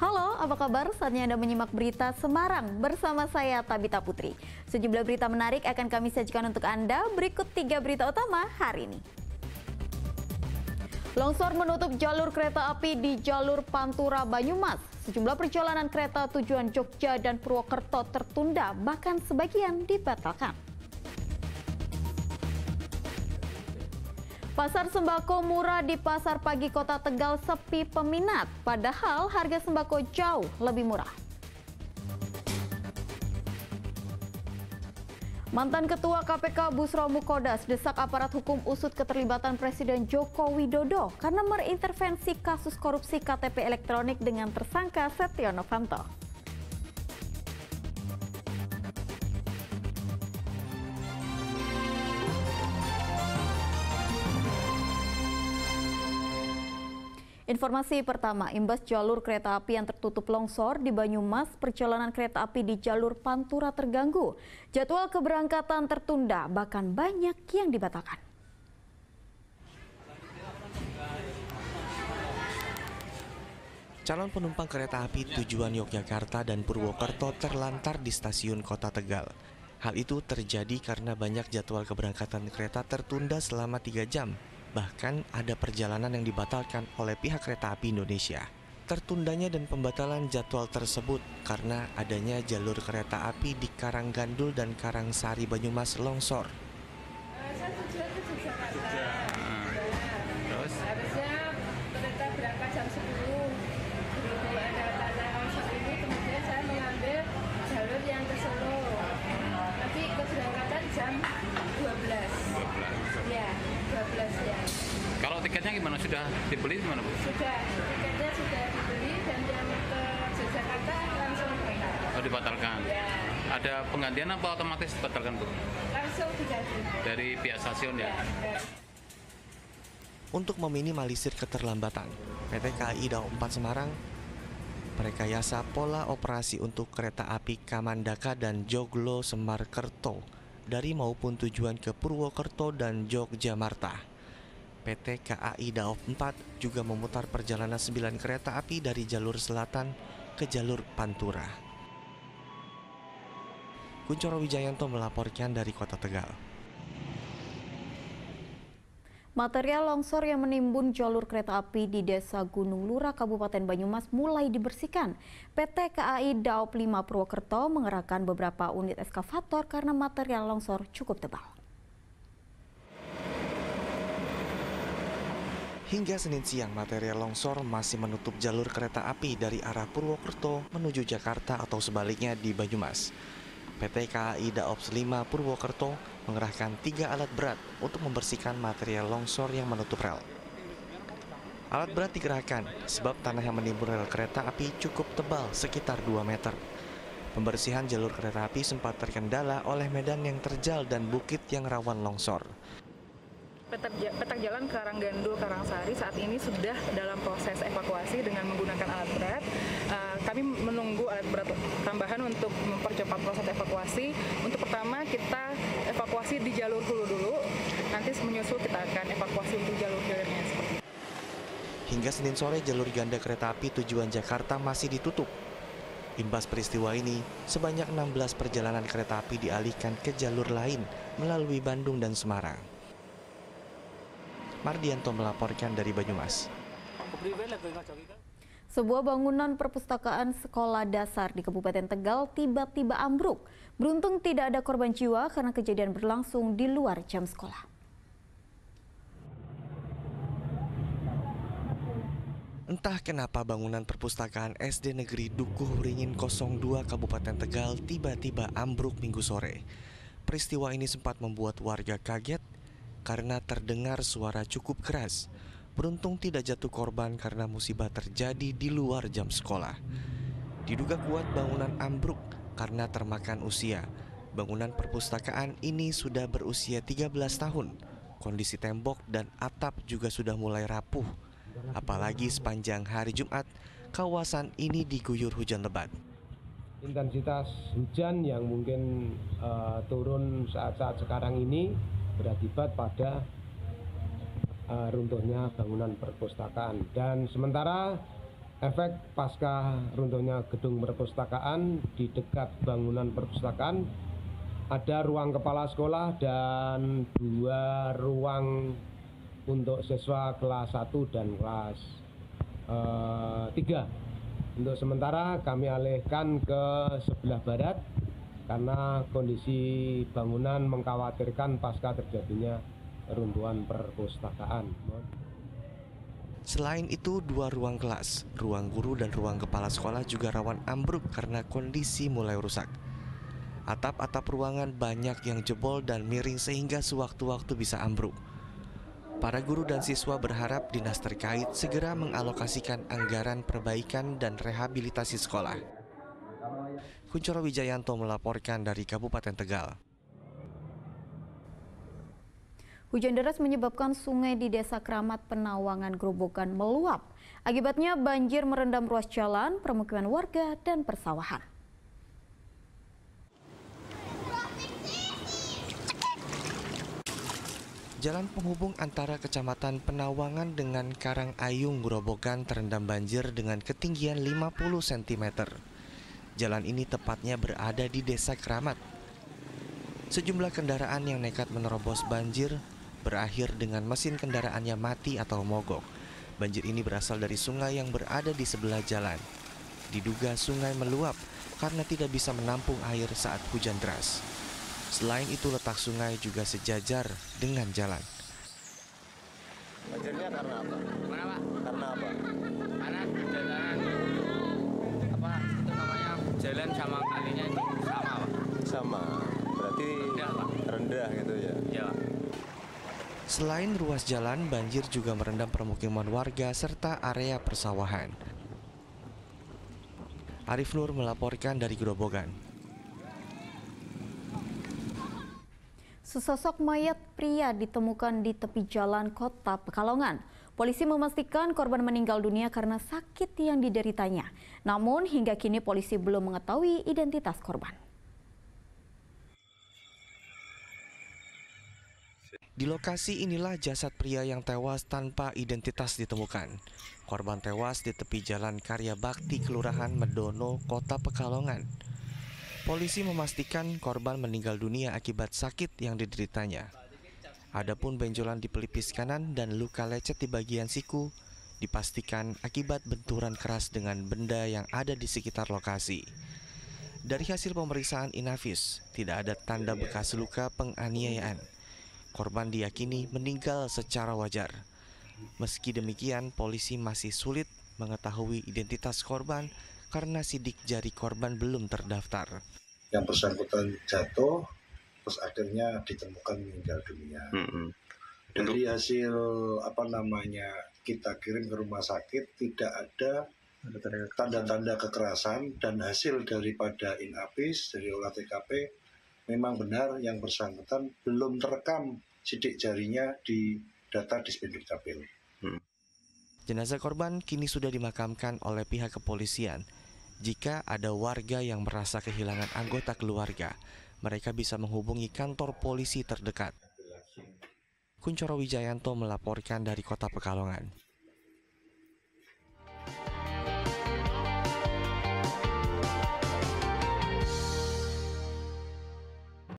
Halo, apa kabar? Saatnya Anda menyimak berita Semarang bersama saya Tabita Putri. Sejumlah berita menarik akan kami sajikan untuk Anda. Berikut 3 berita utama hari ini. Longsor menutup jalur kereta api di jalur Pantura Banyumas. Sejumlah perjalanan kereta tujuan Jogja dan Purwokerto tertunda, bahkan sebagian dibatalkan. Pasar sembako murah di Pasar Pagi Kota Tegal sepi peminat, padahal harga sembako jauh lebih murah. Mantan Ketua KPK Busro Mukodas desak aparat hukum usut keterlibatan Presiden Joko Widodo karena mengintervensi kasus korupsi KTP elektronik dengan tersangka Setia Novanto. Informasi pertama, imbas jalur kereta api yang tertutup longsor di Banyumas, perjalanan kereta api di jalur Pantura terganggu. Jadwal keberangkatan tertunda, bahkan banyak yang dibatalkan. Calon penumpang kereta api tujuan Yogyakarta dan Purwokerto terlantar di stasiun Kota Tegal. Hal itu terjadi karena banyak jadwal keberangkatan kereta tertunda selama 3 jam. Bahkan ada perjalanan yang dibatalkan oleh pihak Kereta Api Indonesia. Tertundanya dan pembatalan jadwal tersebut karena adanya jalur kereta api di Karanggandul dan Karangsari Banyumas longsor. Saya tujuan ke Yogyakarta. Terus? Harusnya kereta berangkat jam 10. Berhubung ada tanah longsor ini, kemudian saya mengambil jalur yang ke Solo. Tapi keberangkatan jam 12. Ya, 12 ya. Kalau tiketnya gimana? Sudah dibeli gimana, Bu? Sudah, tiketnya sudah dibeli dan yang ke Yogyakarta langsung berangkat. Oh, dibatalkan? Ya. Ada penggantian apa otomatis dibatalkan, Bu? Langsung diganti. Dari pihak stasiun ya? Untuk meminimalisir keterlambatan, PT KAI Daob 4 Semarang merekayasa pola operasi untuk kereta api Kamandaka dan Joglo Semarkerto dari maupun tujuan ke Purwokerto dan Yogyakarta. PT KAI Daob 4 juga memutar perjalanan 9 kereta api dari jalur selatan ke jalur Pantura. Kuncoro Wijayanto melaporkan dari Kota Tegal. Material longsor yang menimbun jalur kereta api di Desa Gunung Lurah, Kabupaten Banyumas mulai dibersihkan. PT KAI Daob 5 Purwokerto mengerahkan beberapa unit eskavator karena material longsor cukup tebal. Hingga Senin siang, material longsor masih menutup jalur kereta api dari arah Purwokerto menuju Jakarta atau sebaliknya di Banyumas. PT KAI Daob 5 Purwokerto mengerahkan 3 alat berat untuk membersihkan material longsor yang menutup rel. Alat berat dikerahkan sebab tanah yang menimbun rel kereta api cukup tebal sekitar 2 meter. Pembersihan jalur kereta api sempat terkendala oleh medan yang terjal dan bukit yang rawan longsor. Petak jalan Karanggandul Karangsari saat ini sudah dalam proses evakuasi dengan menggunakan alat berat. Kami menunggu alat berat tambahan untuk mempercepat proses evakuasi. Untuk pertama kita evakuasi di jalur hulu dulu, nanti menyusul kita akan evakuasi untuk jalur-jalurnya. Hingga Senin sore jalur ganda kereta api tujuan Jakarta masih ditutup. Imbas peristiwa ini, sebanyak 16 perjalanan kereta api dialihkan ke jalur lain melalui Bandung dan Semarang. Mardianto melaporkan dari Banyumas. Sebuah bangunan perpustakaan sekolah dasar di Kabupaten Tegal tiba-tiba ambruk. Beruntung tidak ada korban jiwa karena kejadian berlangsung di luar jam sekolah. Entah kenapa bangunan perpustakaan SD Negeri Dukuh Ringin 02 Kabupaten Tegal tiba-tiba ambruk Minggu sore. Peristiwa ini sempat membuat warga kaget karena terdengar suara cukup keras. Beruntung tidak jatuh korban karena musibah terjadi di luar jam sekolah. Diduga kuat bangunan ambruk karena termakan usia. Bangunan perpustakaan ini sudah berusia 13 tahun. Kondisi tembok dan atap juga sudah mulai rapuh. Apalagi sepanjang hari Jumat, kawasan ini diguyur hujan lebat. Intensitas hujan yang mungkin turun saat-saat sekarang ini berakibat pada runtuhnya bangunan perpustakaan. Dan sementara Efek pasca runtuhnya gedung perpustakaan, di dekat bangunan perpustakaan ada ruang kepala sekolah dan 2 ruang untuk siswa kelas 1 dan kelas 3. Untuk sementara kami alihkan ke sebelah barat karena kondisi bangunan mengkhawatirkan pasca terjadinya runtuhan perpustakaan. Selain itu, 2 ruang kelas, ruang guru dan ruang kepala sekolah juga rawan ambruk karena kondisi mulai rusak. Atap-atap ruangan banyak yang jebol dan miring sehingga sewaktu-waktu bisa ambruk. Para guru dan siswa berharap dinas terkait segera mengalokasikan anggaran perbaikan dan rehabilitasi sekolah. Kuncoro Wijayanto melaporkan dari Kabupaten Tegal. Hujan deras menyebabkan sungai di Desa Kramat Penawangan Grobogan meluap. Akibatnya banjir merendam ruas jalan, permukiman warga, dan persawahan. Jalan penghubung antara Kecamatan Penawangan dengan Karangayung Grobogan terendam banjir dengan ketinggian 50 cm. Jalan ini tepatnya berada di Desa Kramat. Sejumlah kendaraan yang nekat menerobos banjir berakhir dengan mesin kendaraannya mati atau mogok. Banjir ini berasal dari sungai yang berada di sebelah jalan. Diduga sungai meluap karena tidak bisa menampung air saat hujan deras. Selain itu, letak sungai juga sejajar dengan jalan. Banjirnya karena apa? Kenapa? Karena apa? Karena jalanan apa itu namanya jalan sama kalinya itu sama, Pak. Sama. Berarti Rendah, Pak. rendah gitu ya. Ya. Selain ruas jalan, banjir juga merendam permukiman warga serta area persawahan. Arif Nur melaporkan dari Grobogan. Sesosok mayat pria ditemukan di tepi jalan Kota Pekalongan. Polisi memastikan korban meninggal dunia karena sakit yang dideritanya. Namun hingga kini polisi belum mengetahui identitas korban. Di lokasi inilah jasad pria yang tewas tanpa identitas ditemukan. Korban tewas di tepi jalan Karya Bakti, Kelurahan Medono, Kota Pekalongan. Polisi memastikan korban meninggal dunia akibat sakit yang dideritanya. Adapun benjolan di pelipis kanan dan luka lecet di bagian siku dipastikan akibat benturan keras dengan benda yang ada di sekitar lokasi. Dari hasil pemeriksaan Inafis, tidak ada tanda bekas luka penganiayaan. Korban diyakini meninggal secara wajar. Meski demikian, polisi masih sulit mengetahui identitas korban karena sidik jari korban belum terdaftar. Yang bersangkutan jatuh, terus akhirnya ditemukan meninggal dunia. Dari hasil kita kirim ke rumah sakit, tidak ada tanda-tanda kekerasan, dan hasil daripada Inafis dari olah TKP memang benar yang bersangkutan belum terekam sidik jarinya di data Dispenduk Capil. Jenazah korban kini sudah dimakamkan oleh pihak kepolisian. Jika ada warga yang merasa kehilangan anggota keluarga, mereka bisa menghubungi kantor polisi terdekat. Kuncoro Wijayanto melaporkan dari Kota Pekalongan.